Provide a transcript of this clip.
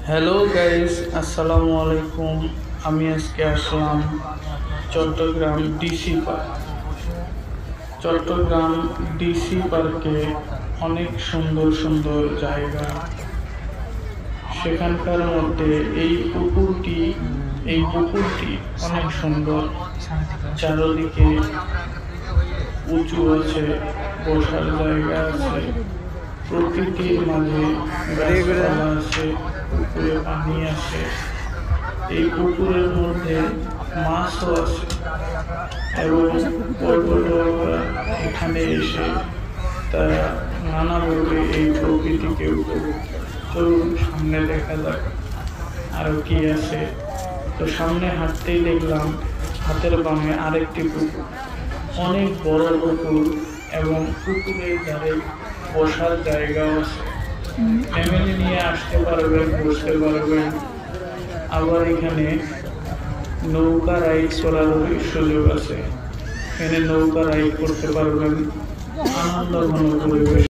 Hello guys, আসসালামু আলাইকুম। আমি আজকে আসলাম Chattogram DC park. Chattogram DC পার্কে অনেক সুন্দর সুন্দর জায়গা। সেখানকার মধ্যে এই পুকুরটি অনেক সুন্দর। চারদিকে উঁচু আছে, বসার জায়গা আছে, প্রকৃতির মাঝে গাছপালা আছে, পুকুরে পানি আছে। এই পুকুরের মধ্যে মাছও আছে এবং পর্যটকরা এখানে এসে তারা নানাভাবে এই প্রকৃতিকে উপভোগ করে। চলুন সামনে দেখা যাক আরো কি আছে। তো সামনে হাঁটতেই দেখলাম হাতের বামে আরেকটি পুকুর, অনেক বড় পুকুর এবং পুকুরের ধারে বসার জায়গাও আছে। ফ্যামিলি নিয়ে আসতে পারবেন, বসতে পারবেন। আবার এখানে নৌকা রাইড করার সুযোগ আছে, এখানে নৌকা রাইড করতে পারবেন। আনন্দঘন পরিবেশ।